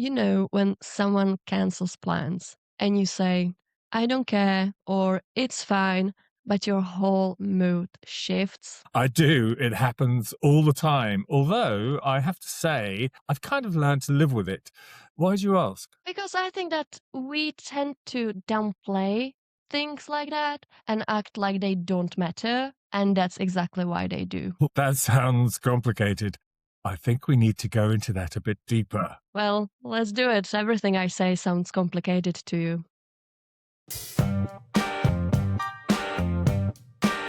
You know, when someone cancels plans and you say, I don't care, or it's fine, but your whole mood shifts? I do. It happens all the time. Although I have to say, I've kind of learned to live with it. Why do you ask? Because I think that we tend to downplay things like that and act like they don't matter. And that's exactly why they do. That sounds complicated. I think we need to go into that a bit deeper. Well, let's do it. Everything I say sounds complicated to you.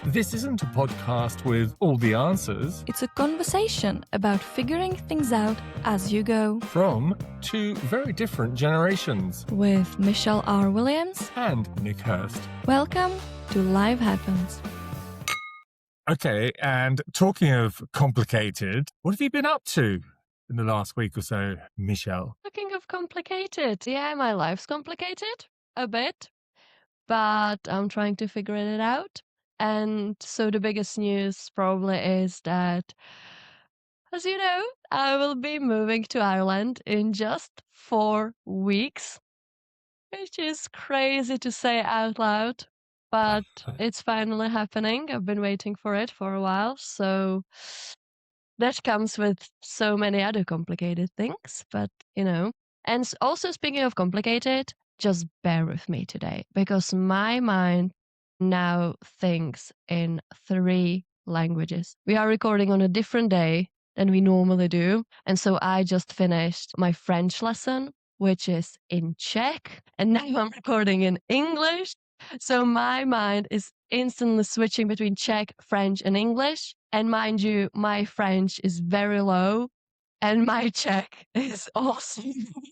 This isn't a podcast with all the answers. It's a conversation about figuring things out as you go. From two very different generations. With Michelle R. Williams And Nick Hurst. Welcome to Life Happens. Okay, and talking of complicated, what have you been up to in the last week or so, Michelle? Talking of complicated, yeah, my life's complicated a bit, but I'm trying to figure it out. And so the biggest news probably is that, as you know, I will be moving to Ireland in just 4 weeks, which is crazy to say out loud, but it's finally happening. I've been waiting for it for a while, so that comes with so many other complicated things, but you know. And also, speaking of complicated, just bear with me today because my mind now thinks in 3 languages. We are recording on a different day than we normally do. And so I just finished my French lesson, which is in Czech. And now I'm recording in English. So my mind is instantly switching between Czech, French, and English. And mind you, my French is very low and my Czech is also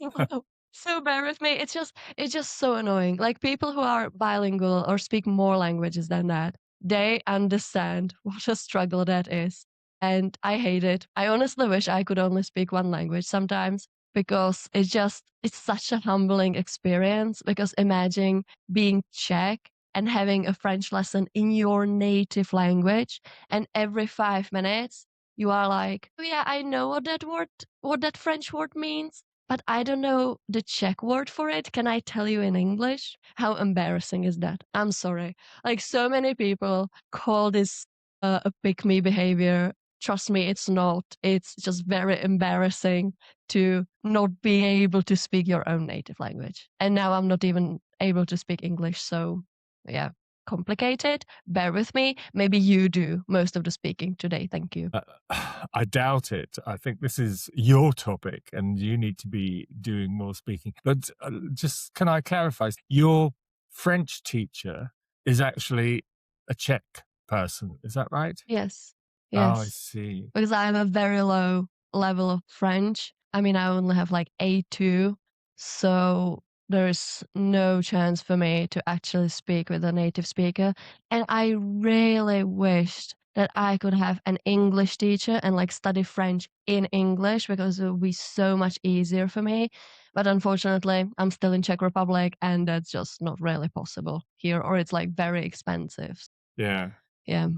low. So bear with me. It's just so annoying. Like people who are bilingual or speak more languages than that, they understand what a struggle that is. And I hate it. I honestly wish I could only speak one language sometimes because it's such a humbling experience. Because imagine being Czech and having a French lesson in your native language, and every 5 minutes you are like, oh yeah, I know what that French word means, but I don't know the Czech word for it. Can I tell you in English? How embarrassing is that? I'm sorry. Like so many people call this a pick me behavior. Trust me, it's not. It's just very embarrassing to not be able to speak your own native language. And now I'm not even able to speak English. So yeah, complicated. Bear with me. Maybe you do most of the speaking today. Thank you. I doubt it. I think this is your topic and you need to be doing more speaking. But just can I clarify? Your French teacher is actually a Czech person. Is that right? Yes. Oh, I Yes. see. Because I have a very low level of French. I mean, I only have like A2. So there's no chance for me to actually speak with a native speaker. And I really wished that I could have an English teacher and like study French in English because it would be so much easier for me. But unfortunately, I'm still in Czech Republic and that's just not really possible here, or it's like very expensive. Yeah. Yeah.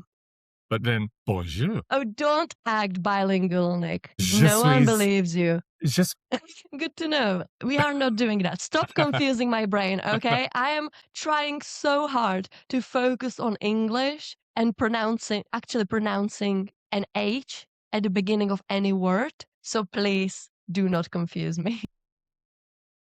But then, bonjour. Oh, don't act bilingual, Nick. Je No one suis believes you. just Good to know. We are not doing that. Stop confusing my brain, okay? I am trying so hard to focus on English and actually pronouncing an H at the beginning of any word. So please do not confuse me.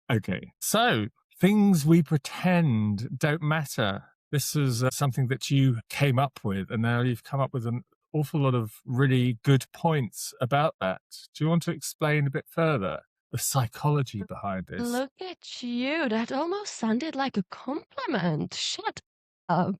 Okay. So things we pretend don't matter. This is something that you came up with, and now you've come up with an awful lot of really good points about that. Do you want to explain a bit further the psychology behind this? Look at you. That almost sounded like a compliment. Shut up.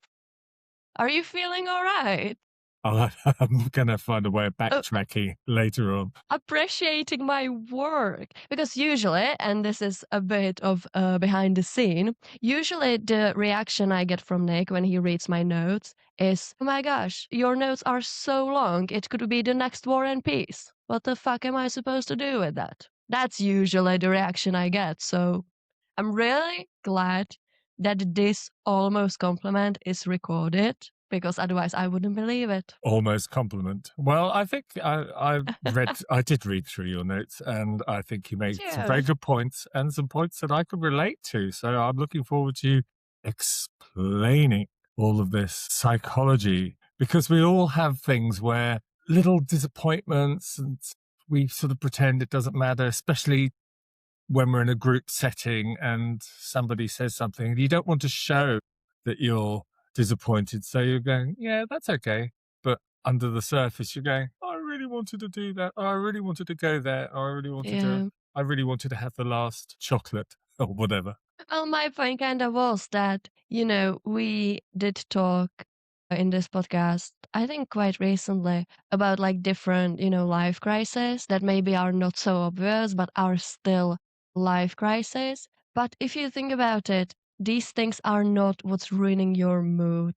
Are you feeling all right? I'm going to find a way of backtracking later on. Appreciating my work, because usually, and this is a bit of behind the scene, usually the reaction I get from Nick when he reads my notes is, oh my gosh, your notes are so long, it could be the next War and Peace. What the fuck am I supposed to do with that? That's usually the reaction I get. So I'm really glad that this almost compliment is recorded, because otherwise I wouldn't believe it. Almost compliment. Well, I think I did read through your notes, and I think you made some very Cheers. good points and some points that I could relate to. So I'm looking forward to you explaining all of this psychology, because we all have things where little disappointments and we sort of pretend it doesn't matter, especially when we're in a group setting and somebody says something. You don't want to show that you're disappointed. So you're going, yeah, that's okay. But under the surface, you're going, I really wanted to do that. I really wanted to go there. Yeah. I really wanted to have the last chocolate or whatever. Well, my point kind of was that, we did talk in this podcast, I think quite recently, about like different, life crises that maybe are not so obvious, but are still life crises. But if you think about it, these things are not what's ruining your mood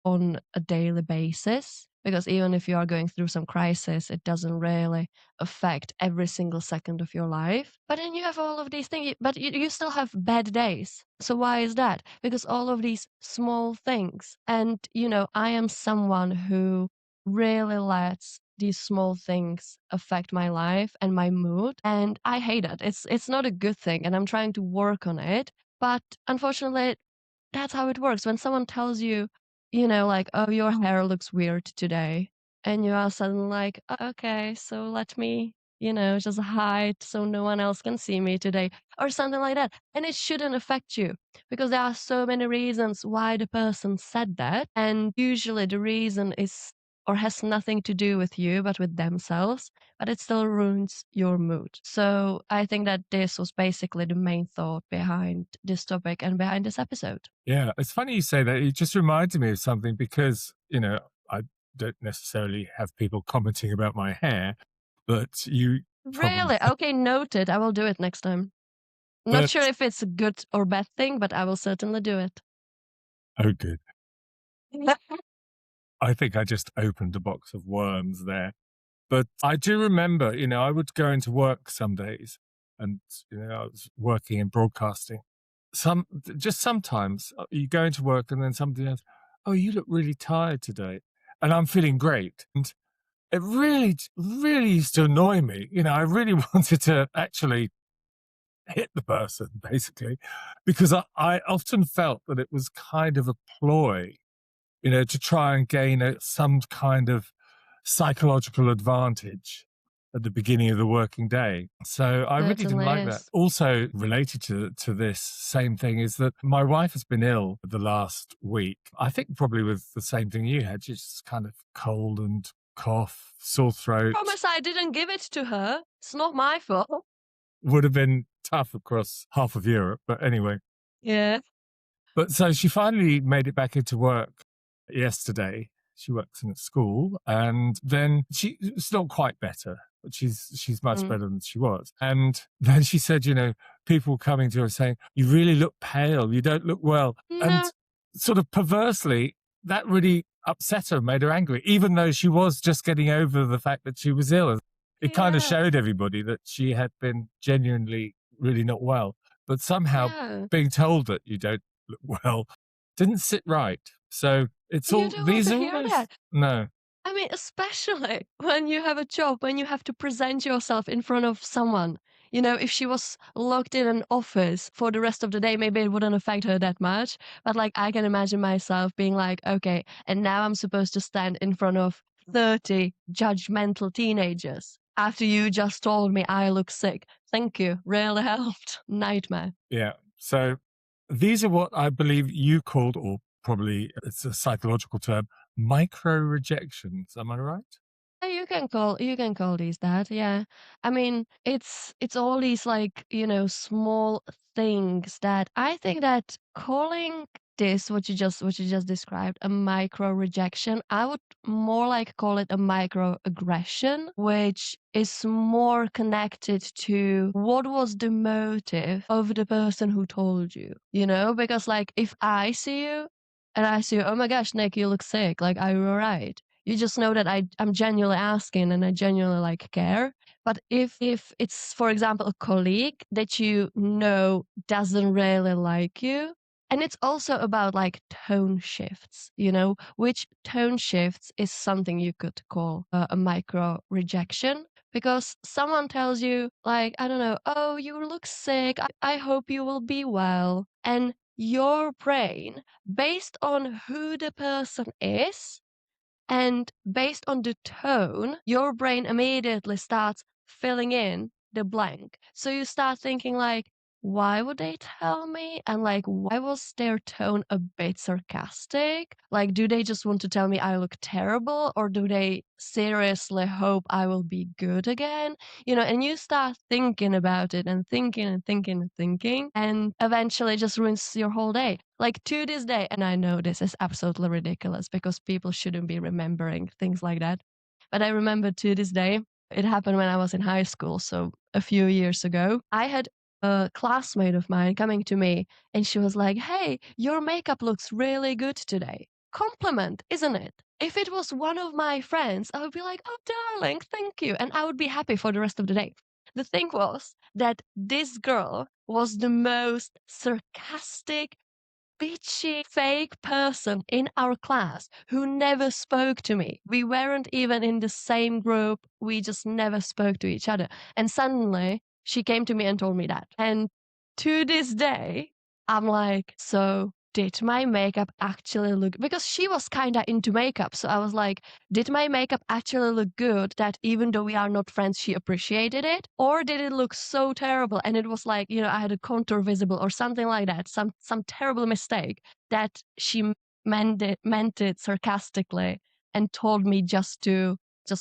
on a daily basis. Because even if you are going through some crisis, it doesn't really affect every single second of your life. But then you have all of these things, but you still have bad days. So why is that? Because all of these small things. And, I am someone who really lets these small things affect my life and my mood. And I hate it. It's not a good thing. And I'm trying to work on it. But unfortunately, that's how it works. When someone tells you, like, "Oh, your hair looks weird today," and you are suddenly like, Okay, so let me, just hide so no one else can see me today," or something like that. And it shouldn't affect you because there are so many reasons why the person said that. And usually the reason is or has nothing to do with you, but with themselves, but it still ruins your mood. So I think that this was basically the main thought behind this topic and behind this episode. Yeah, it's funny you say that. It just reminded me of something because, I don't necessarily have people commenting about my hair, but you probably, Really? Okay, noted. I will do it next time. Not but sure if it's a good or bad thing, but I will certainly do it. oh, good. I think I just opened a box of worms there. But I do remember, I would go into work some days and, I was working in broadcasting. Just sometimes you go into work and then somebody goes, oh, you look really tired today. And I'm feeling great. And it really, really used to annoy me. I really wanted to actually hit the person, basically, because I often felt that it was kind of a ploy, to try and gain some kind of psychological advantage at the beginning of the working day. So I really didn't Certainly like that. is. Also related to this same thing is that my wife has been ill the last week. I think probably with the same thing you had, just kind of cold and cough, sore throat. Promise I didn't give it to her. It's not my fault. Would have been tough across half of Europe. But anyway, Yeah. but so she finally made it back into work yesterday. She works in a school, and then she's not quite better, but she's much Mm. better than she was. And then she said, people coming to her saying, "You really look pale. You don't look well." And No. sort of perversely, that really upset her, made her angry, even though she was just getting over the fact that she was ill. It kind of Yeah. showed everybody that she had been genuinely really not well. But somehow Yeah. being told that you don't look well didn't sit right. So it's You all, don't want these to are hear always, that. no, I mean, especially when you have a job, when you have to present yourself in front of someone. If she was locked in an office for the rest of the day, maybe it wouldn't affect her that much. But like, I can imagine myself being like, okay, and now I'm supposed to stand in front of 30 judgmental teenagers after you just told me I look sick. Thank you. Really helped. Nightmare. yeah. So these are what I believe you called, or probably it's a psychological term, micro-rejections. Am I right? Yeah, you can call these that, yeah. I mean, it's all these like, small things that I think that calling this what you just described a micro rejection, I would more like call it a microaggression, which is more connected to what was the motive of the person who told you, because like if I see you and I see, oh my gosh, Nick, you look sick, like, are you all right? You just know that I'm genuinely asking and I genuinely like care. But if it's, for example, a colleague that you know doesn't really like you, And it's also about like tone shifts, you know, which tone shifts is something you could call a micro rejection. Because someone tells you, like, I don't know, oh, you look sick. I hope you will be well. And your brain, based on who the person is and based on the tone, your brain immediately starts filling in the blank. So you start thinking, like, why would they tell me? And like, why was their tone a bit sarcastic? Like, do they just want to tell me I look terrible, or do they seriously hope I will be good again? You know, and you start thinking about it and thinking and thinking and thinking, and eventually it just ruins your whole day. Like to this day, and I know this is absolutely ridiculous because people shouldn't be remembering things like that. But I remember to this day, it happened when I was in high school, so a few years ago. I had a classmate of mine coming to me and she was like, "Hey, your makeup looks really good today." Compliment, isn't it? If it was one of my friends, I would be like, "Oh, darling, thank you." And I would be happy for the rest of the day. The thing was that this girl was the most sarcastic, bitchy, fake person in our class who never spoke to me. We weren't even in the same group. We just never spoke to each other. And suddenly she came to me and told me that. And to this day, I'm like, so did my makeup actually look, because she was kind of into makeup. So I was like, did my makeup actually look good that even though we are not friends, she appreciated it? Or did it look so terrible and it was like, you know, I had a contour visible or something like that, some terrible mistake that she meant it sarcastically and told me just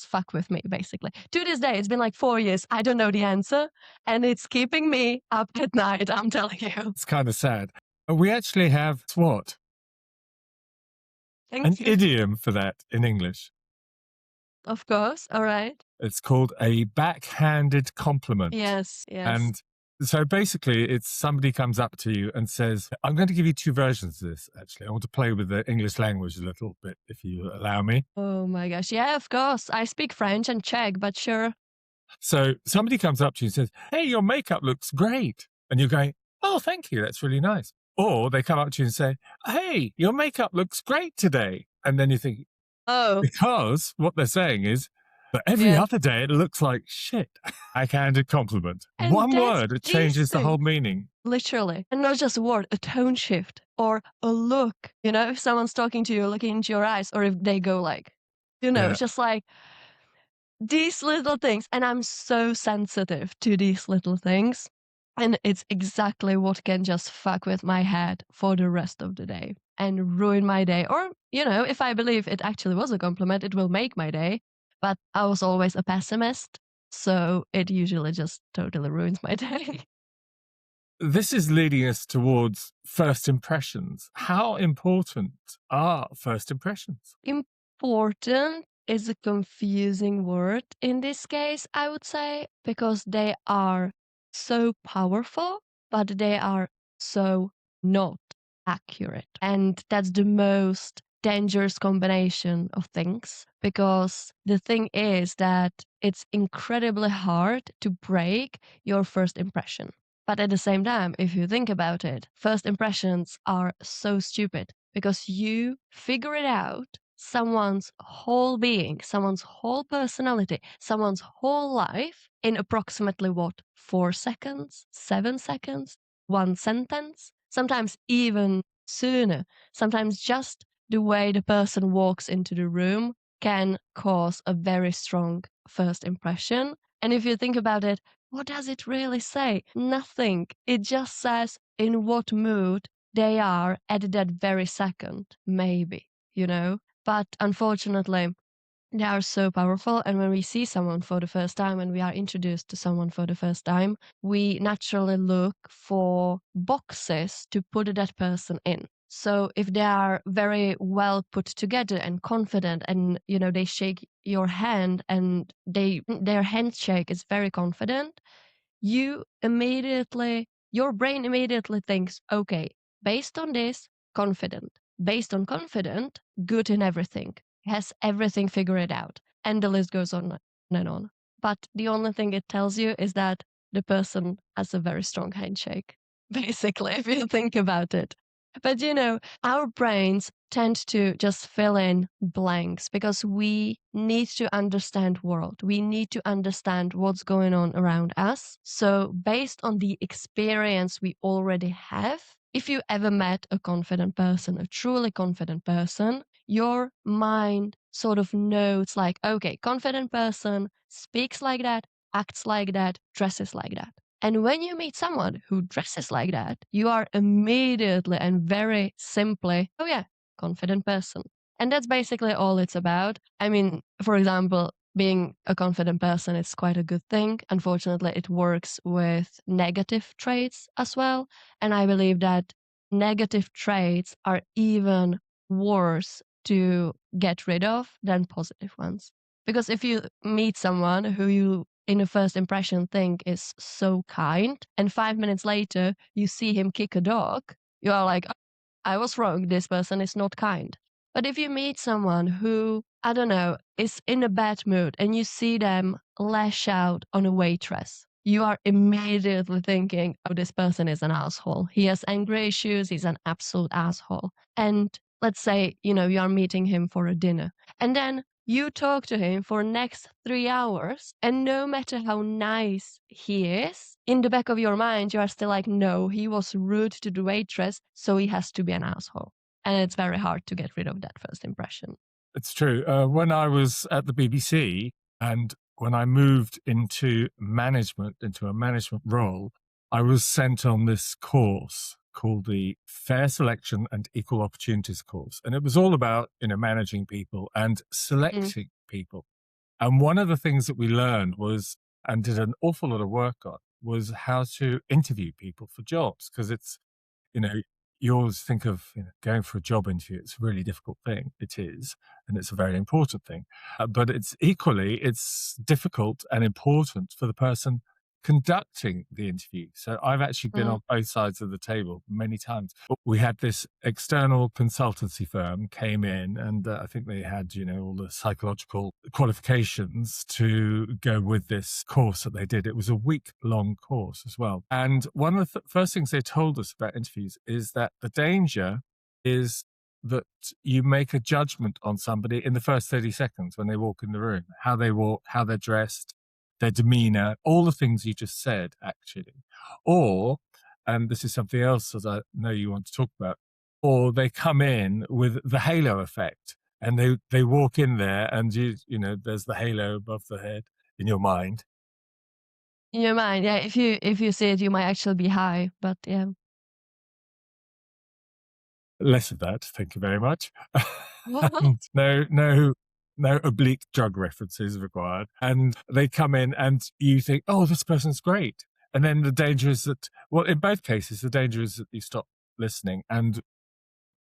fuck with me, basically. To this day, it's been like 4 years. I don't know the answer, and it's keeping me up at night, I'm telling you. It's kind of sad. We actually have what? An Thank you. idiom for that in English. Of course. All right. It's called a backhanded compliment. Yes. Yes. And so basically, it's somebody comes up to you and says, I'm going to give you two versions of this, actually. I want to play with the English language a little bit, if you allow me. Oh my gosh. Yeah, of course. I speak French and Czech, but sure. So somebody comes up to you and says, hey, your makeup looks great. And you're going, oh, thank you. That's really nice. Or they come up to you and say, hey, your makeup looks great today. And then you think, oh, because what they're saying is, but every other day it looks like shit. Backhanded compliment. And One that's word, it changes the decent. whole meaning. Literally. And not just a word, a tone shift or a look. You know, if someone's talking to you, looking into your eyes, or if they go like, you know, Yeah. just like these little things. And I'm so sensitive to these little things. And it's exactly what can just fuck with my head for the rest of the day and ruin my day. Or, you know, if I believe it actually was a compliment, it will make my day. But I was always a pessimist. So it usually just totally ruins my day. This is leading us towards first impressions. How important are first impressions? Important is a confusing word in this case, I would say, because they are so powerful, but they are so not accurate. And that's the most dangerous combination of things, because the thing is that it's incredibly hard to break your first impression. But at the same time, if you think about it, first impressions are so stupid because you figure it out someone's whole being, someone's whole personality, someone's whole life in approximately what, 4 seconds, 7 seconds, 1 sentence, sometimes even sooner. Sometimes just the way the person walks into the room can cause a very strong first impression. And if you think about it, what does it really say? Nothing. It just says in what mood they are at that very second, maybe, you know? But unfortunately, they are so powerful. And when we see someone for the first time and we are introduced to someone for the first time, we naturally look for boxes to put that person in. So if they are very well put together and confident and, you know, they shake your hand and their handshake is very confident, your brain immediately thinks, okay, based on this, confident. Based on confident, good in everything, has everything figured out. And the list goes on and on. But the only thing it tells you is that the person has a very strong handshake, basically, if you think about it. But our brains tend to just fill in blanks because we need to understand world. We need to understand what's going on around us. So based on the experience we already have, if you ever met a confident person, a truly confident person, your mind sort of knows like, okay, confident person speaks like that, acts like that, dresses like that. And when you meet someone who dresses like that, you are immediately and very simply, oh yeah, confident person. And that's basically all it's about. I mean, for example, being a confident person is quite a good thing. Unfortunately, it works with negative traits as well. And I believe that negative traits are even worse to get rid of than positive ones. Because if you meet someone who you in a first impression think is so kind, and 5 minutes later you see him kick a dog, you are like, "Oh, I was wrong, this person is not kind." But if you meet someone who, I don't know, is in a bad mood and you see them lash out on a waitress, you are immediately thinking, oh, this person is an asshole. He has anger issues, he's an absolute asshole. And let's say, you are meeting him for a dinner. And then you talk to him for next 3 hours, and no matter how nice he is, in the back of your mind, you are still like, no, he was rude to the waitress, so he has to be an asshole. And it's very hard to get rid of that first impression. It's true. When I was at the BBC and when I moved into a management role, I was sent on this course called the Fair Selection and Equal Opportunities course. And it was all about, managing people and selecting people. And one of the things that we learned was, and did an awful lot of work on, was how to interview people for jobs. Because it's, you always think of going for a job interview. It's a really difficult thing. It is, and it's a very important thing. But it's difficult and important for the person conducting the interview. So I've actually been on both sides of the table many times. We had this external consultancy firm came in, and I think they had, all the psychological qualifications to go with this course that they did. It was a week-long course as well. And one of the first things they told us about interviews is that the danger is that you make a judgment on somebody in the first 30 seconds when they walk in the room, how they walk, how they're dressed, their demeanor, all the things you just said, actually. Or, and this is something else that I know you want to talk about, or they come in with the halo effect and they walk in there and there's the halo above the head in your mind. In your mind, yeah, if you see it, you might actually be high, but yeah. Less of that, thank you very much. And no oblique drug references required. And they come in and you think, oh, this person's great. And then the danger is that, well, in both cases, the danger is that you stop listening. And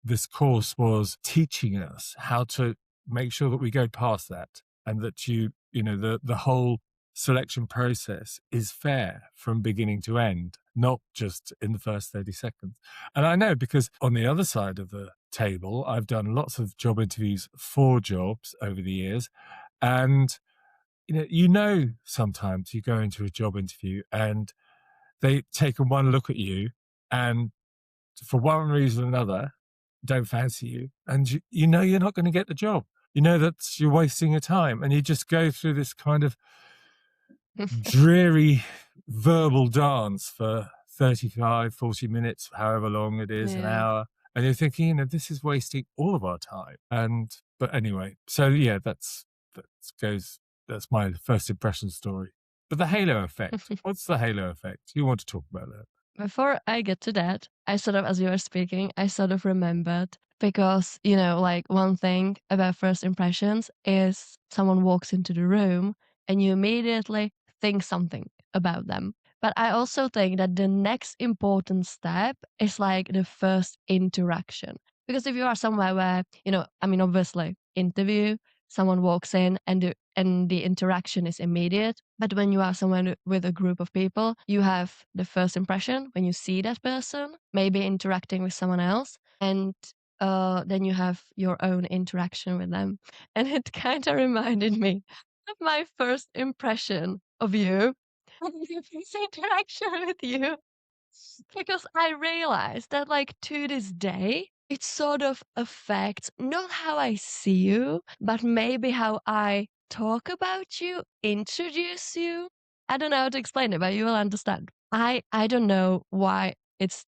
this course was teaching us how to make sure that we go past that and that the whole selection process is fair from beginning to end, not just in the first 30 seconds. And I know because on the other side of the table, I've done lots of job interviews for jobs over the years. And, sometimes you go into a job interview and they take one look at you and for one reason or another, don't fancy you. And you're not going to get the job. You know that you're wasting your time. And you just go through this kind of dreary verbal dance for 35, 40 minutes, however long it is, an hour. And you're thinking, this is wasting all of our time. But anyway, so yeah, that's my first impression story. But the halo effect, what's the halo effect? You want to talk about that? Before I get to that, I sort of, as you were speaking, I sort of remembered because, like one thing about first impressions is someone walks into the room and you immediately think something about them. But I also think that the next important step is like the first interaction. Because if you are somewhere where, obviously, interview, someone walks in and the interaction is immediate. But when you are somewhere with a group of people, you have the first impression when you see that person, maybe interacting with someone else, and then you have your own interaction with them. And it kind of reminded me of my first impression of you, the first interaction with you. Because I realized that, like, to this day, it sort of affects not how I see you, but maybe how I talk about you, introduce you. I don't know how to explain it, but you will understand. I don't know why it's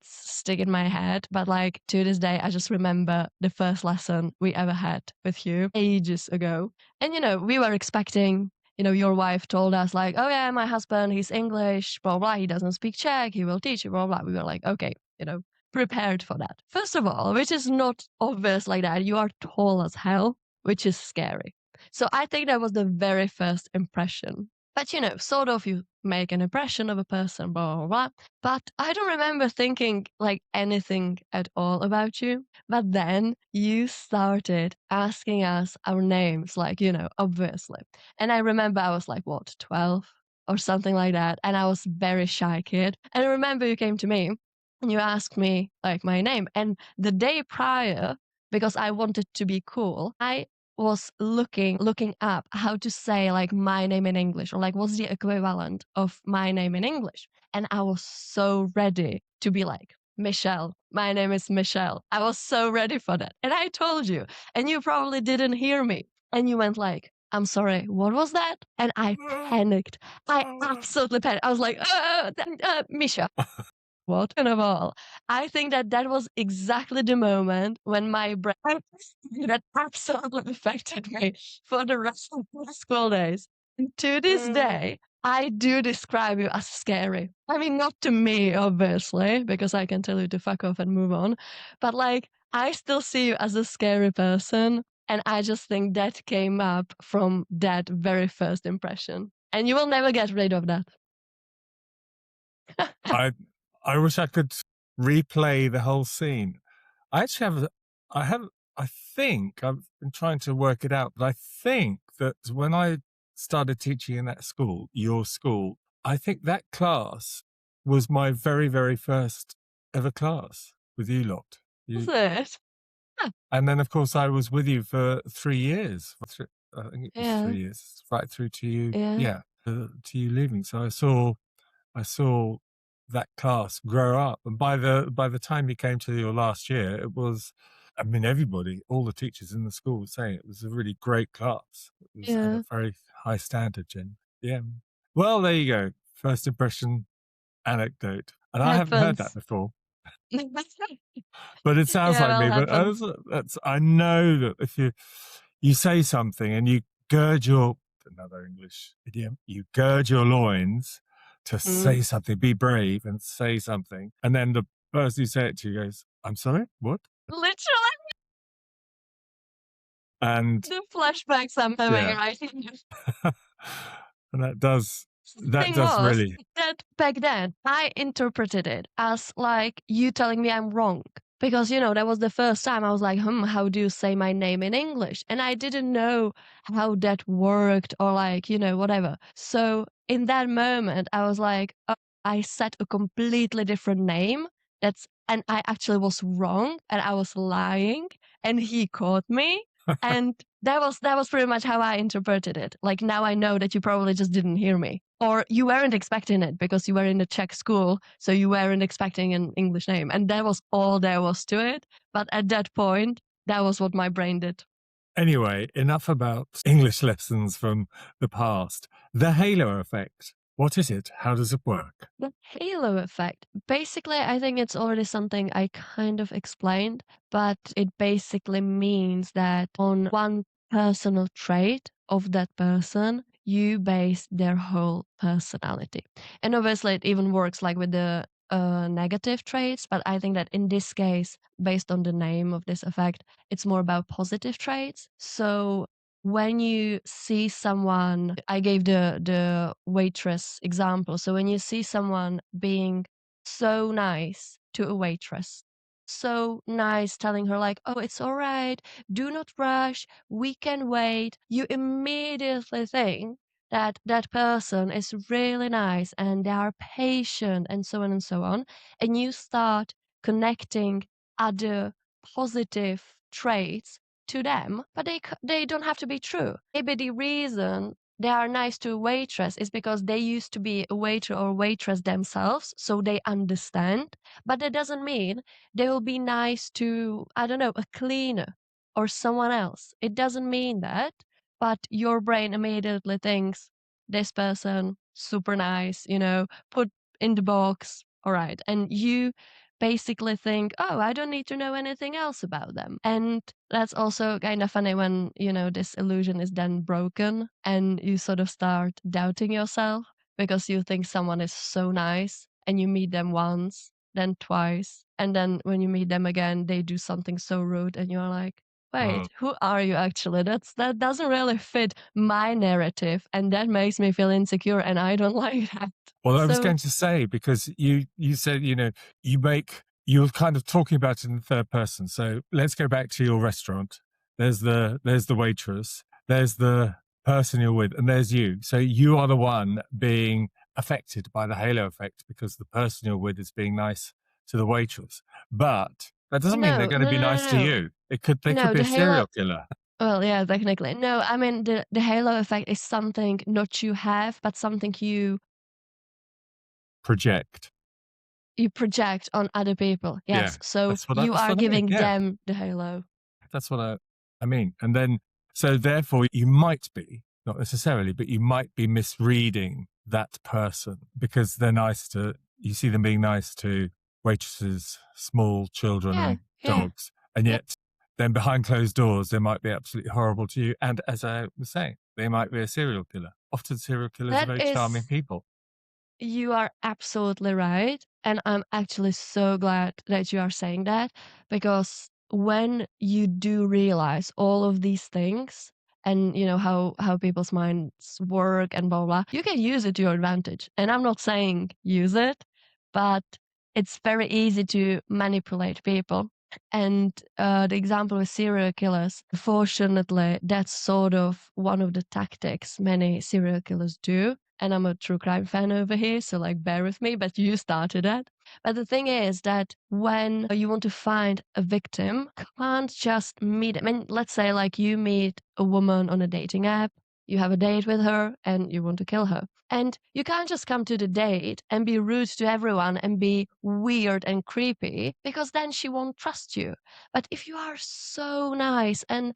stick in my head, but like to this day, I just remember the first lesson we ever had with you ages ago. And we were expecting, your wife told us like, oh yeah, my husband, he's English, blah, blah, he doesn't speak Czech, he will teach you, blah, blah. We were like, okay, prepared for that. First of all, which is not obvious like that, you are tall as hell, which is scary. So I think that was the very first impression. But sort of you make an impression of a person, blah, blah, blah. But I don't remember thinking like anything at all about you. But then you started asking us our names, like, obviously. And I remember I was like, what, 12 or something like that. And I was very shy kid. And I remember you came to me and you asked me like my name. And the day prior, because I wanted to be cool, I was looking up how to say like my name in English, or like what's the equivalent of my name in English. And I was so ready to be like, Michelle, my name is Michelle. I was so ready for that. And I told you, and you probably didn't hear me. And you went like, I'm sorry, what was that? And I panicked. I absolutely panicked. I was like, Misha. What kind of all? I think that was exactly the moment when my brain that absolutely affected me for the rest of my school days. And to this day, I do describe you as scary. I mean, not to me, obviously, because I can tell you to fuck off and move on. But like, I still see you as a scary person. And I just think that came up from that very first impression. And you will never get rid of that. I wish I could replay the whole scene. I actually I think I've been trying to work it out, but I think that when I started teaching in that school, your school, I think that class was my very, very first ever class with you lot. Is it? And then, of course, I was with you for 3 years. I think it was Yeah. 3 years, right through to you. Yeah. To you leaving. So I saw that class grow up, and by the time you came to your last year, it was. I mean, everybody, all the teachers in the school were saying it was a really great class. It was at a very high standard, Jen. Yeah. Well, there you go. First impression anecdote, and I haven't heard that before. But it sounds like me. But I know that if you say something and you gird another English idiom, you gird your loins to say something, be brave and say something, and then the person who say it to you goes, "I'm sorry, what?" Literally. And the flashbacks I'm having right now. And that does really. That back then I interpreted it as like you telling me I'm wrong. Because, that was the first time I was like, how do you say my name in English? And I didn't know how that worked or like, whatever. So in that moment, I was like, oh, I said a completely different name. And I actually was wrong and I was lying and he caught me. And that was pretty much how I interpreted it. Like now I know that you probably just didn't hear me. Or you weren't expecting it because you were in a Czech school, so you weren't expecting an English name. And that was all there was to it. But at that point, that was what my brain did. Anyway, enough about English lessons from the past. The halo effect. What is it? How does it work? The halo effect. Basically, I think it's already something I kind of explained, but it basically means that on one personal trait of that person, you base their whole personality. And obviously, it even works like with the negative traits, but I think that in this case, based on the name of this effect, it's more about positive traits. So when you see someone, I gave the waitress example. So when you see someone being so nice to a waitress, so nice, telling her like, oh, it's all right, do not rush, we can wait, you immediately think that that person is really nice and they are patient and so on and so on. And you start connecting other positive traits to them, but they don't have to be true. Maybe the reason they are nice to a waitress is because they used to be a waiter or waitress themselves, so they understand. But that doesn't mean they will be nice to, I don't know, a cleaner or someone else. It doesn't mean that, but your brain immediately thinks this person super nice, put in the box, all right, and you basically think, oh, I don't need to know anything else about them. And that's also kind of funny when, this illusion is then broken and you sort of start doubting yourself because you think someone is so nice and you meet them once, then twice. And then when you meet them again, they do something so rude and you're like, wait, who are you actually? That doesn't really fit my narrative. And that makes me feel insecure and I don't like that. Well, I was So going to say, because you said, you were kind of talking about it in the third person. So let's go back to your restaurant. There's the waitress, there's the person you're with, and there's you. So you are the one being affected by the halo effect because the person you're with is being nice to the waitress. But that doesn't mean they're no, going to no, be no, nice to no, no. you. They could No, be the a halo. serial killer. Well, yeah, technically. No, I mean the halo effect is something not you have, but something you Project. project on other people. Yeah, Yes. So that's what you are I mean. giving Yeah. them the halo. That's what I mean. And then, so therefore, you might be, not necessarily, but you might be misreading that person because they're nice to, you see them being nice to waitresses, small children, Yeah, and yeah. dogs. And Yeah. yet, then behind closed doors, they might be absolutely horrible to you. And as I was saying, they might be a serial killer. Often serial killers are That very charming is people. You are absolutely right. And I'm actually so glad that you are saying that because when you do realize all of these things and how people's minds work and blah, blah, you can use it to your advantage. And I'm not saying use it, but it's very easy to manipulate people. And the example with serial killers, fortunately, that's sort of one of the tactics many serial killers do. And I'm a true crime fan over here, so like bear with me, but you started it. But the thing is that when you want to find a victim, you can't just meet. I mean, let's say like you meet a woman on a dating app, you have a date with her, and you want to kill her. And you can't just come to the date and be rude to everyone and be weird and creepy because then she won't trust you. But if you are so nice and,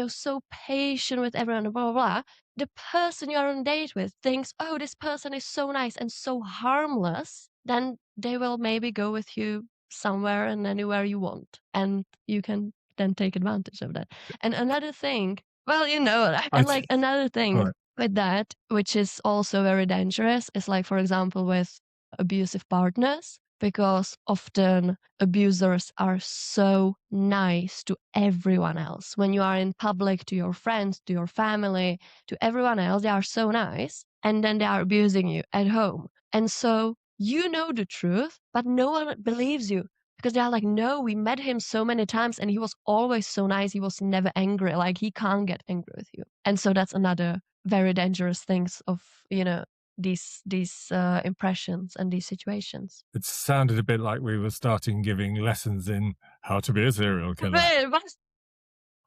so patient with everyone, blah, blah, blah, the person you're on a date with thinks, oh, this person is so nice and so harmless, then they will maybe go with you somewhere and anywhere you want. And you can then take advantage of that. And another thing, well, I and like another all thing right. with that, which is also very dangerous, is like, for example, with abusive partners, because often abusers are so nice to everyone else. When you are in public, to your friends, to your family, to everyone else, they are so nice. And then they are abusing you at home. And so you know the truth, but no one believes you because they are like, no, we met him so many times and he was always so nice. He was never angry. Like he can't get angry with you. And so that's another very dangerous things of, these impressions and these situations. It sounded a bit like we were starting giving lessons in how to be a serial killer, But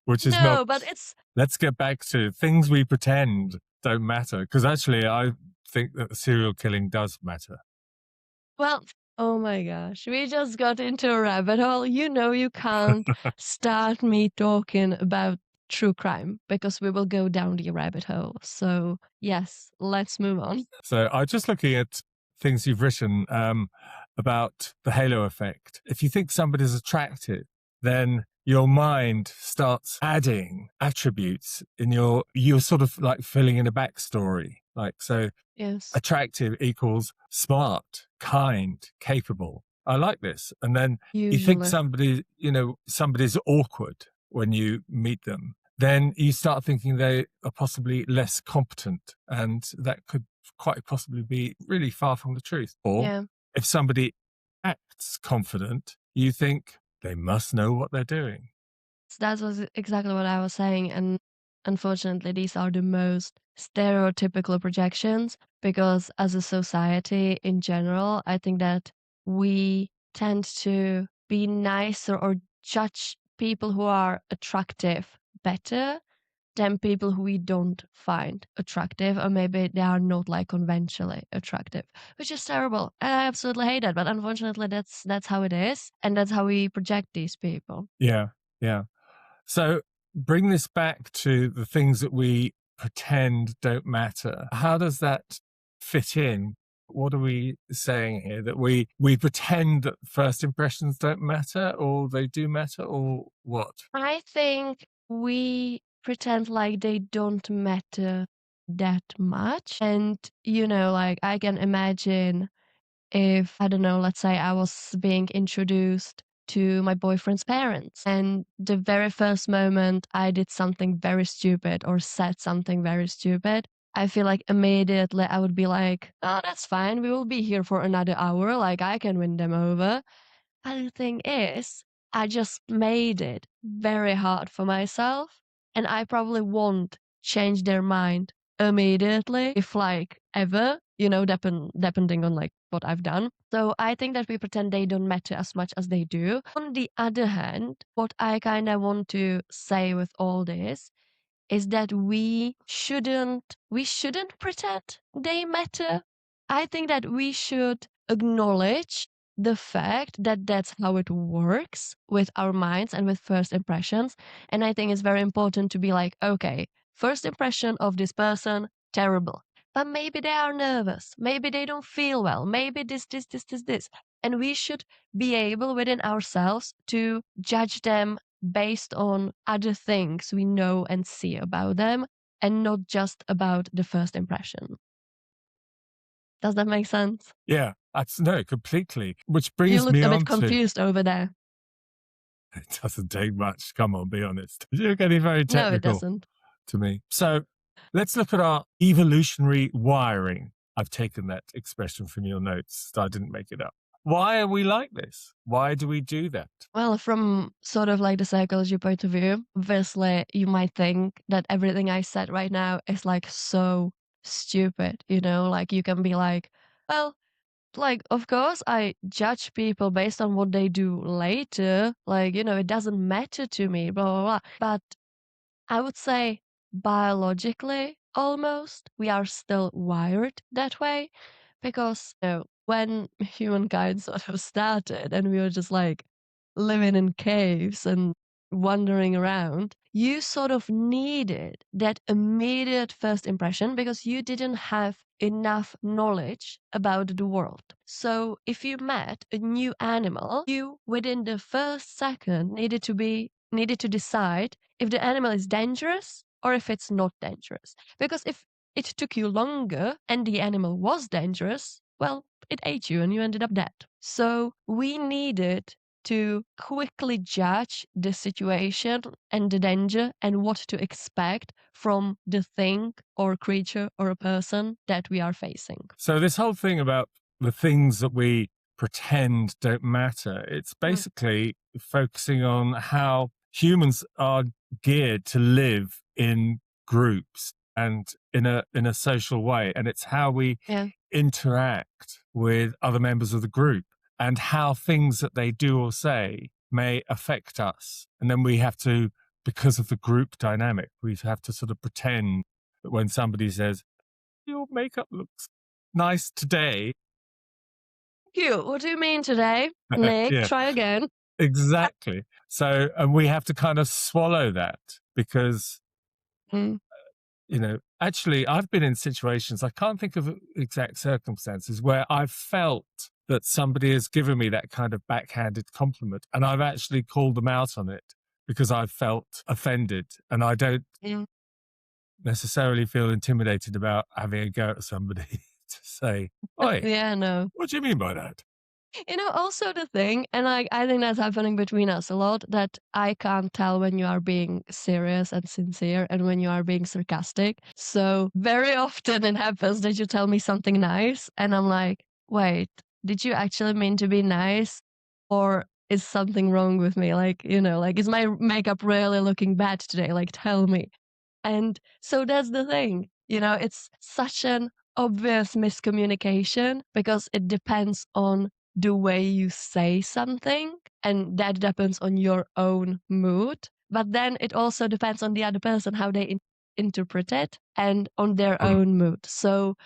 which is no, not. but it's Let's get back to things we pretend don't matter. Because actually, I think that the serial killing does matter. well, oh my gosh, we just got into a rabbit hole. You can't start me talking about true crime because we will go down the rabbit hole. So, yes, let's move on. So I'm just looking at things you've written about the halo effect. If you think somebody's attractive, then your mind starts adding attributes in you're sort of like filling in a backstory. Like, so Yes. attractive equals smart, kind, capable. I like this. And then you think Usually. somebody's awkward when you meet them. Then you start thinking they are possibly less competent, and that could quite possibly be really far from the truth. Or Yeah. if somebody acts confident, you think they must know what they're doing. So that was exactly what I was saying. And unfortunately, these are the most stereotypical projections because, as a society in general, I think that we tend to be nicer or judge people who are attractive better than people who we don't find attractive, or maybe they are not like conventionally attractive, which is terrible. I absolutely hate that, but unfortunately that's how it is, and that's how we project these people. Yeah, yeah. So bring this back to the things that we pretend don't matter. How does that fit in? What are we saying here? That we pretend that first impressions don't matter, or they do matter, or what? I think we pretend like they don't matter that much. And, like I can imagine if, I don't know, let's say I was being introduced to my boyfriend's parents, and the very first moment I did something very stupid or said something very stupid, I feel like immediately I would be like, oh, that's fine. We will be here for another hour. Like I can win them over. But the thing is, I just made it very hard for myself, and I probably won't change their mind immediately, if like ever, depending on like what I've done. So I think that we pretend they don't matter as much as they do. On the other hand, what I kind of want to say with all this is that we shouldn't pretend they matter. I think that we should acknowledge the fact that that's how it works with our minds and with first impressions. And I think it's very important to be like, okay, first impression of this person, terrible. But maybe they are nervous. Maybe they don't feel well. Maybe this. And we should be able within ourselves to judge them based on other things we know and see about them, and not just about the first impression. Does that make sense? Yeah, no, completely. Which You brings looked me a on bit to confused over there. it doesn't take much. Come on, be honest. You're getting very No, it technical doesn't. to me. So let's look at our evolutionary wiring. I've taken that expression from your notes. So I didn't make it up. Why are we like this? Why do we do that? Well, from sort of like the psychology point of view, obviously you might think that everything I said right now is like so stupid, like you can be like, well, like, of course, I judge people based on what they do later. Like, it doesn't matter to me, blah, blah, blah. But I would say biologically, almost, we are still wired that way because, when humankind sort of started and we were just like living in caves and wandering around, you sort of needed that immediate first impression because you didn't have enough knowledge about the world. So if you met a new animal, you within the first second needed to decide if the animal is dangerous or if it's not dangerous. Because if it took you longer and the animal was dangerous, well, it ate you and you ended up dead. So we needed to quickly judge the situation and the danger and what to expect from the thing or creature or a person that we are facing. So this whole thing about the things that we pretend don't matter, it's basically focusing on how humans are geared to live in groups and in a social way, and it's how we interact with other members of the group and how things that they do or say may affect us. And then we have to, because of the group dynamic, we have to sort of pretend that when somebody says, your makeup looks nice today. Cute. What do you mean today? Nick, try again. Exactly. So, and we have to kind of swallow that because, actually I've been in situations, I can't think of exact circumstances, where I've felt that somebody has given me that kind of backhanded compliment and I've actually called them out on it because I've felt offended, and I don't necessarily feel intimidated about having a go at somebody to say, "Oi, no. What do you mean by that?" Also the thing, and I think that's happening between us a lot, that I can't tell when you are being serious and sincere and when you are being sarcastic. So very often it happens that you tell me something nice and I'm like, wait, did you actually mean to be nice? Or is something wrong with me? Like, is my makeup really looking bad today? Like, tell me. And so that's the thing, it's such an obvious miscommunication because it depends on the way you say something, and that depends on your own mood. But then it also depends on the other person, how they interpret it and on their Mm. own mood. So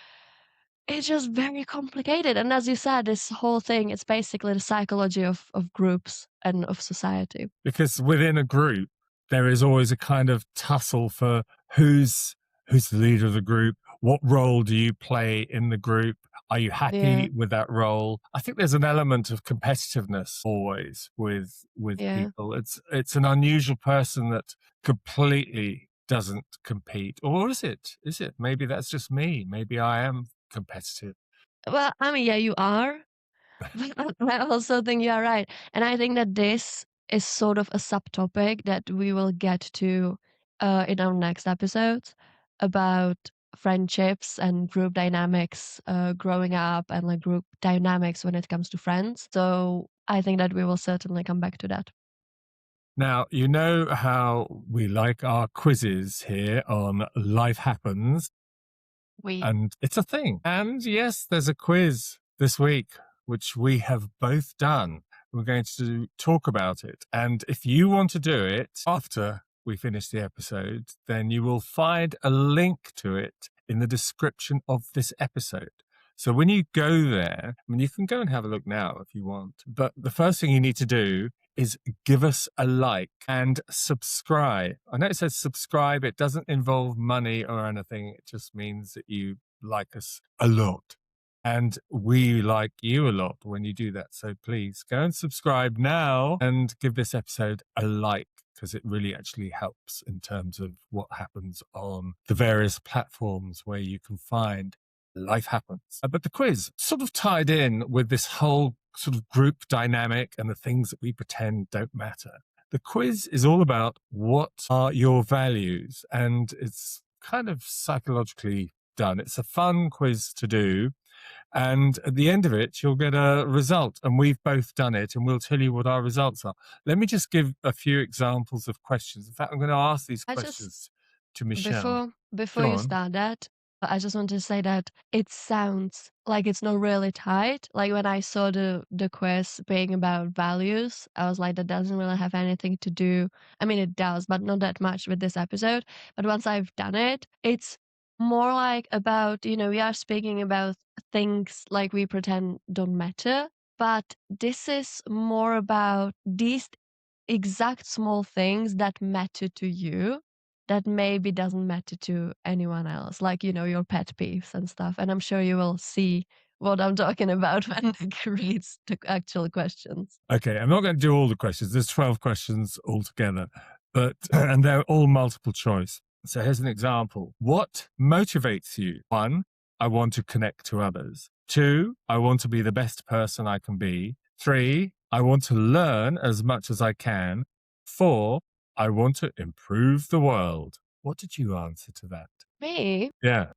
it's just very complicated. And as you said, this whole thing, it's basically the psychology of groups and of society. Because within a group, there is always a kind of tussle for who's the leader of the group, what role do you play in the group, are you happy Yeah. with that role? I think there's an element of competitiveness always with Yeah. people. It's an unusual person that completely doesn't compete, or is it maybe that's just me, maybe I am competitive. Well, I mean, yeah, you are. But I also think you are right. And I think that this is sort of a subtopic that we will get to in our next episodes about friendships and group dynamics growing up and like group dynamics when it comes to friends. So I think that we will certainly come back to that. Now, you know how we like our quizzes here on Life Happens, and it's a thing. And yes, there's a quiz this week, which we have both done. We're going to talk about it. And if you want to do it after we finish the episode, then you will find a link to it in the description of this episode. So when you go there, I mean, you can go and have a look now if you want. But the first thing you need to do is give us a like and subscribe. I know it says subscribe. It doesn't involve money or anything. It just means that you like us a lot. And we like you a lot when you do that. So please go and subscribe now and give this episode a like, because it really actually helps in terms of what happens on the various platforms where you can find Life Happens. But the quiz sort of tied in with this whole sort of group dynamic and the things that we pretend don't matter. The quiz is all about what are your values, and it's kind of psychologically done. It's a fun quiz to do. And at the end of it, you'll get a result. And we've both done it, and we'll tell you what our results are. Let me just give a few examples of questions. In fact, I'm going to ask these questions to Michelle. Before Go you on. start that, I just want to say that it sounds like it's not really tight. Like when I saw the quiz being about values, I was like, that doesn't really have anything to do. I mean, it does, but not that much with this episode. But once I've done it, it's more like about, we are speaking about things like we pretend don't matter. But this is more about these exact small things that matter to you that maybe doesn't matter to anyone else, like, your pet peeves and stuff. And I'm sure you will see what I'm talking about when Nick reads the actual questions. Okay, I'm not going to do all the questions. There's 12 questions altogether, but and they're all multiple choice. So here's an example. What motivates you? 1, I want to connect to others. 2, I want to be the best person I can be. 3, I want to learn as much as I can. 4, I want to improve the world. What did you answer to that? Me? Yeah.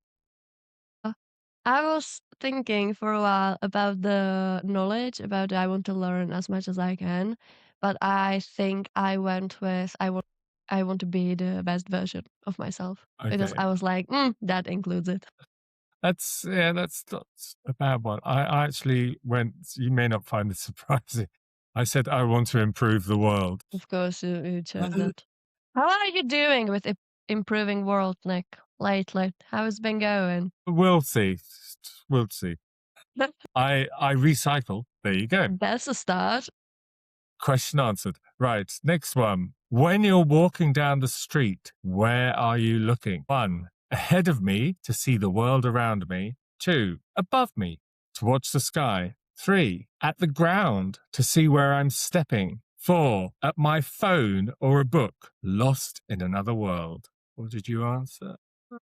I was thinking for a while about the knowledge, about I want to learn as much as I can, but I think I went with I want to be the best version of myself, because Okay. I was like, that includes it. That's not a bad one. I actually went, you may not find this surprising. I said, I want to improve the world. Of course, you chose that. How are you doing with improving world, Nick, lately? How has it been going? We'll see. We'll see. I recycle. There you go. That's a start. Question answered. Right. Next one. When you're walking down the street, where are you looking? 1, ahead of me to see the world around me. 2, above me to watch the sky. 3, at the ground to see where I'm stepping. 4, at my phone or a book, lost in another world. What did you answer?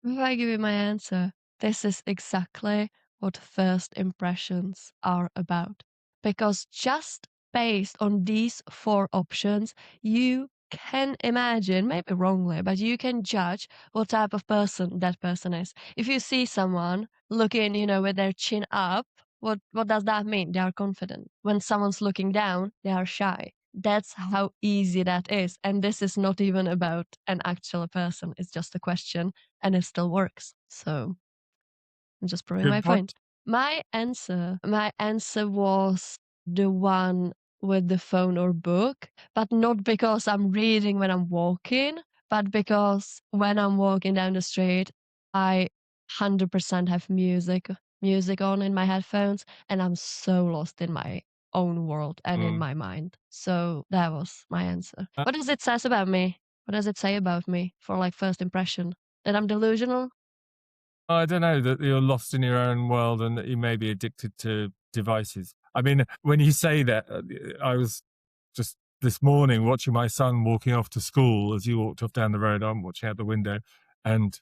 Before I give you my answer, this is exactly what first impressions are about. Because just based on these 4 options, you can imagine, maybe wrongly, but you can judge what type of person that person is. If you see someone looking, with their chin up, what does that mean? They are confident. When someone's looking down, they are shy. That's how easy that is. And this is not even about an actual person. It's just a question, and it still works. So I'm just proving my Good point. point. My answer was the one with the phone or book, but not because I'm reading when I'm walking, but because when I'm walking down the street, I 100% have music on in my headphones, and I'm so lost in my own world and in my mind. So that was my answer. What does it says about me? What does it say about me for like first impression? That I'm delusional? I don't know, that you're lost in your own world and that you may be addicted to devices. I mean, when you say that, I was just this morning watching my son walking off to school. As he walked off down the road, I'm watching out the window, and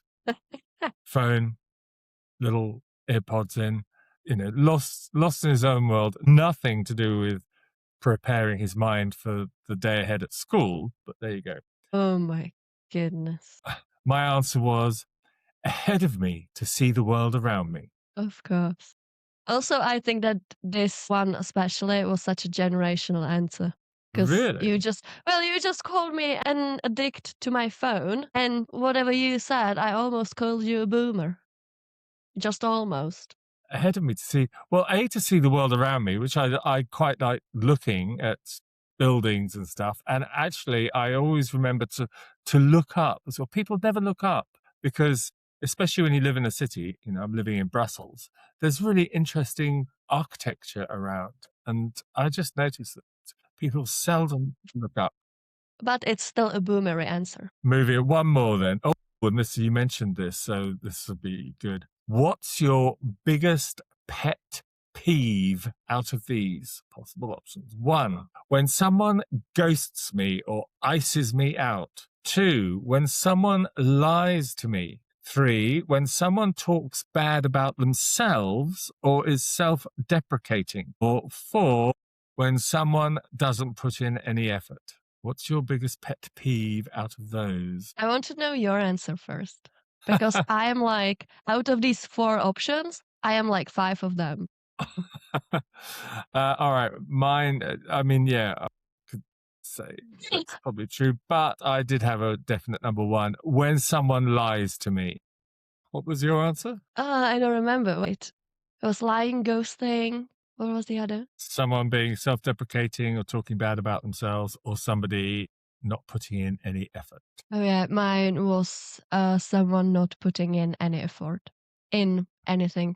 phone, little earpods in, lost in his own world, nothing to do with preparing his mind for the day ahead at school. But there you go. Oh my goodness. My answer was ahead of me to see the world around me. Of course. Also, I think that this one especially was such a generational answer. Because Really? you just called me an addict to my phone, and whatever you said, I almost called you a boomer. Just almost. Ahead of me to see, well, A, to see the world around me, which I quite like looking at buildings and stuff. And actually, I always remember to look up as well. People never look up because, especially when you live in a city, I'm living in Brussels, there's really interesting architecture around. And I just noticed that people seldom look up. But it's still a boomery answer. Movie, one more then. Oh, and you mentioned this, so this will be good. What's your biggest pet peeve out of these possible options? 1, when someone ghosts me or ices me out. 2, when someone lies to me. 3, when someone talks bad about themselves or is self-deprecating. Or 4, when someone doesn't put in any effort. What's your biggest pet peeve out of those? I want to know your answer first. Because I am like, out of these 4 options, I am like 5 of them. All right. Mine, I mean, yeah, I could say that's probably true, but I did have a definite number 1. When someone lies to me. What was your answer? I don't remember. Wait. It was lying, ghosting. What was the other? Someone being self-deprecating or talking bad about themselves, or somebody not putting in any effort. Oh yeah, mine was someone not putting in any effort in anything.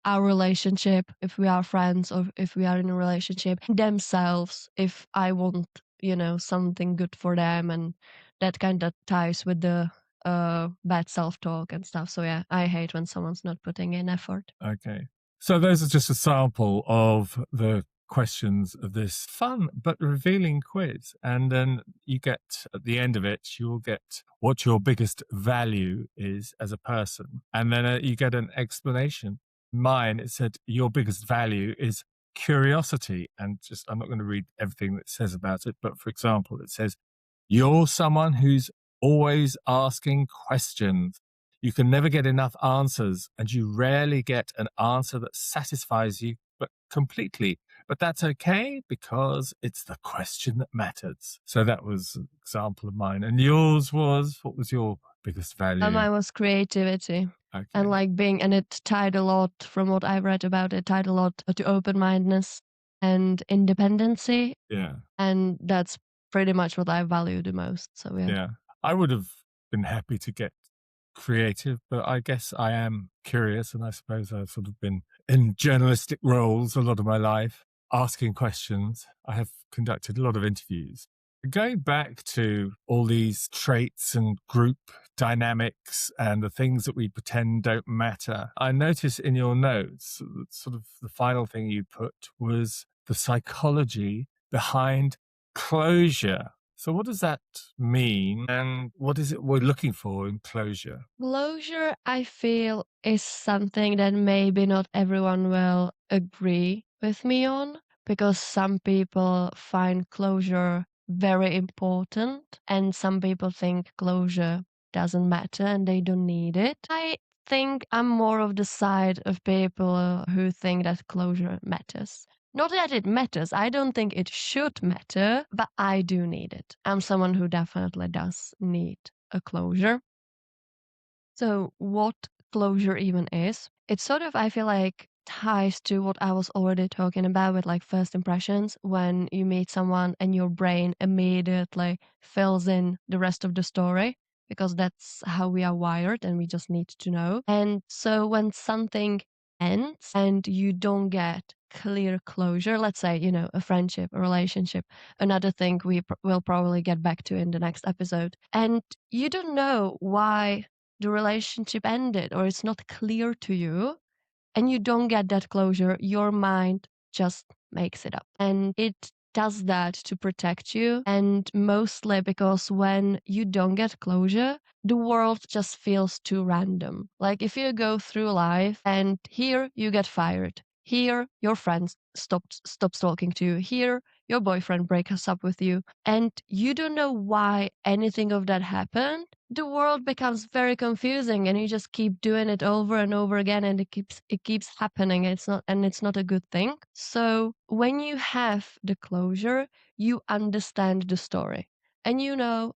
Our relationship, if we are friends or if we are in a relationship, themselves, if I want, something good for them, and that kind of ties with the bad self-talk and stuff. So yeah, I hate when someone's not putting in effort. Okay. So those are just a sample of the questions of this fun but revealing quiz. And then you get, at the end of it, you will get what your biggest value is as a person. And then you get an explanation. Mine, it said your biggest value is curiosity. And I'm not going to read everything that it says about it, but for example, it says, you're someone who's always asking questions. You can never get enough answers, and you rarely get an answer that satisfies you but completely. But that's okay, because it's the question that matters. So that was an example of mine. And yours was, what was your biggest value? Mine was creativity. Okay. And it tied a lot, from what I've read about it, tied a lot to open-mindedness and independency. Yeah. And that's pretty much what I value the most. So yeah. Yeah. I would have been happy to get creative, but I guess I am curious, and I suppose I've sort of been in journalistic roles a lot of my life, asking questions. I have conducted a lot of interviews. Going back to all these traits and group dynamics and the things that we pretend don't matter, I notice in your notes, sort of the final thing you put was the psychology behind closure. So what does that mean, and what is it we're looking for in closure? Closure, I feel, is something that maybe not everyone will agree with me on, because some people find closure very important and some people think closure doesn't matter and they don't need it. I think I'm more of the side of people who think that closure matters. Not that it matters, I don't think it should matter, but I do need it. I'm someone who definitely does need a closure. So what closure even is, it's sort of, I feel like, ties to what I was already talking about with like first impressions. When you meet someone and your brain immediately fills in the rest of the story, because that's how we are wired and we just need to know. And so when something ends and you don't get clear closure, let's say, a friendship, a relationship, another thing we will probably get back to in the next episode, and you don't know why the relationship ended or it's not clear to you, and you don't get that closure, your mind just makes it up. And it does that to protect you. And mostly because when you don't get closure, the world just feels too random. Like if you go through life and here you get fired, here your friends stops talking to you, here your boyfriend breaks up with you, and you don't know why anything of that happened, the world becomes very confusing and you just keep doing it over and over again, and it keeps happening. It's not a good thing. So when you have the closure, you understand the story and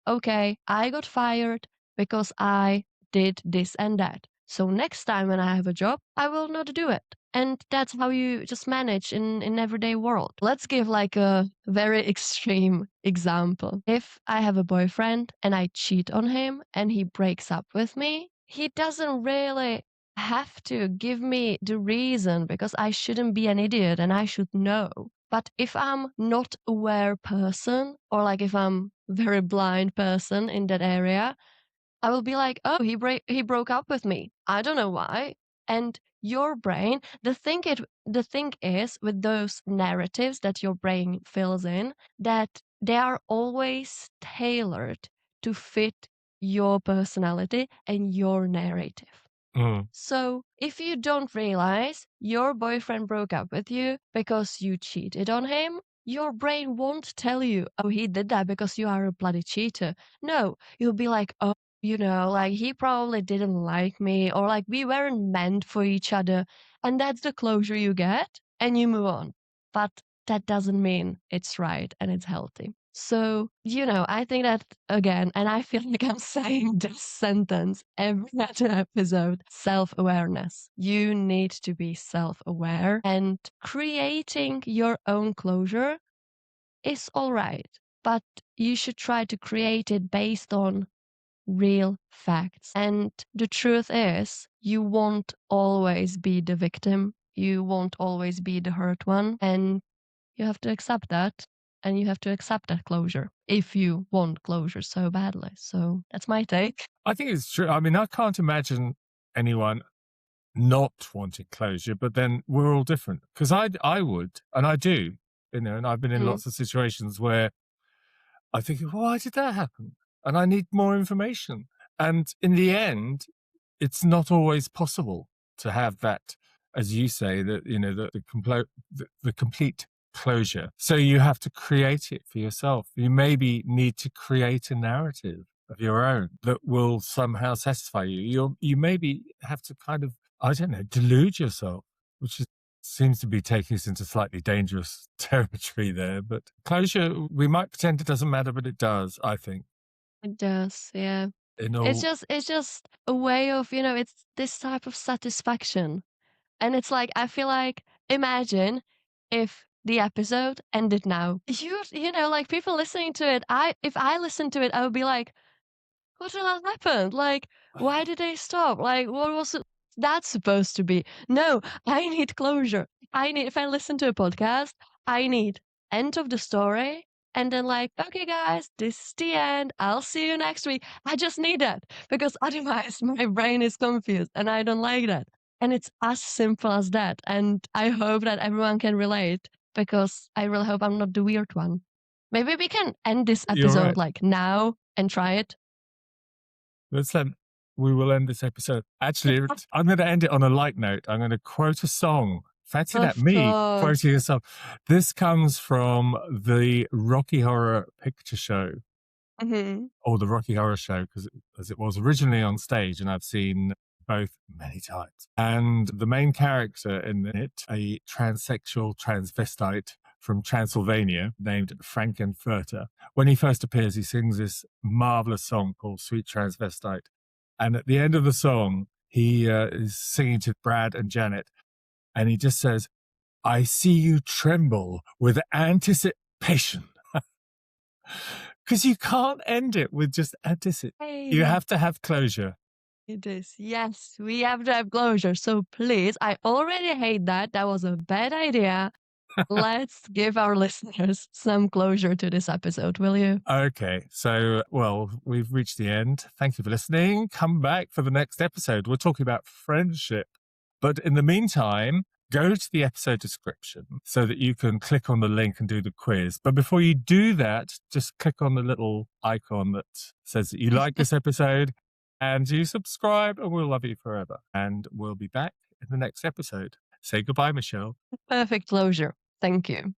okay, I got fired because I did this and that. So next time when I have a job, I will not do it. And that's how you just manage in everyday world. Let's give like a very extreme example. If I have a boyfriend and I cheat on him and he breaks up with me, he doesn't really have to give me the reason, because I shouldn't be an idiot and I should know. But if I'm not aware person, or like if I'm very blind person in that area, I will be like, oh, he broke up with me. I don't know why. And your brain, the thing is with those narratives that your brain fills in, that they are always tailored to fit your personality and your narrative. So if you don't realize your boyfriend broke up with you because you cheated on him, your brain won't tell you, oh, he did that because you are a bloody cheater. No, you'll be like, oh, like he probably didn't like me, or like we weren't meant for each other. And that's the closure you get and you move on. But that doesn't mean it's right and it's healthy. So, I think that again, and I feel like I'm saying this sentence every other episode, self-awareness. You need to be self-aware, and creating your own closure is all right, but you should try to create it based on real facts. And the truth is, you won't always be the victim. You won't always be the hurt one. And you have to accept that. And you have to accept that closure if you want closure so badly. So that's my take. I think it's true. I mean, I can't imagine anyone not wanting closure, but then we're all different. Because I would, and I do, and I've been in lots of situations where I think, well, why did that happen? And I need more information. And in the end, it's not always possible to have that, as you say, that the complete closure. So you have to create it for yourself. You maybe need to create a narrative of your own that will somehow satisfy you. You maybe have to kind of, I don't know, delude yourself, which seems to be taking us into slightly dangerous territory there. But closure, we might pretend it doesn't matter, but it does, I think. It does, yeah. It's just a way of, it's this type of satisfaction. And it's like, I feel like, imagine if the episode ended now. Like people listening to it, if I listened to it, I would be like, what the hell happened? Like, why did they stop? Like, what was that supposed to be? No, I need closure. If I listen to a podcast, I need end of the story. And then like, okay, guys, this is the end. I'll see you next week. I just need that, because otherwise my brain is confused and I don't like that. And it's as simple as that. And I hope that everyone can relate, because I really hope I'm not the weird one. Maybe we can end this You're episode right. like now and try it. We will end this episode. Actually, I'm going to end it on a light note. I'm going to quote a song. Fancy that, me quoting a song. This comes from the Rocky Horror Picture Show, or the Rocky Horror Show, as it was originally on stage, and I've seen both many times. And the main character in it, a transsexual transvestite from Transylvania named Frankenfurter. When he first appears, he sings this marvelous song called Sweet Transvestite. And at the end of the song, he is singing to Brad and Janet. And he just says, I see you tremble with anticipation. Because you can't end it with just anticipation. You have to have closure. It is. Yes, we have to have closure. So please, I already hate that. That was a bad idea. Let's give our listeners some closure to this episode, will you? Okay. So, well, we've reached the end. Thank you for listening. Come back for the next episode. We're talking about friendship. But in the meantime, go to the episode description so that you can click on the link and do the quiz. But before you do that, just click on the little icon that says that you like this episode and you subscribe, and we'll love you forever. And we'll be back in the next episode. Say goodbye, Michelle. Perfect closure. Thank you.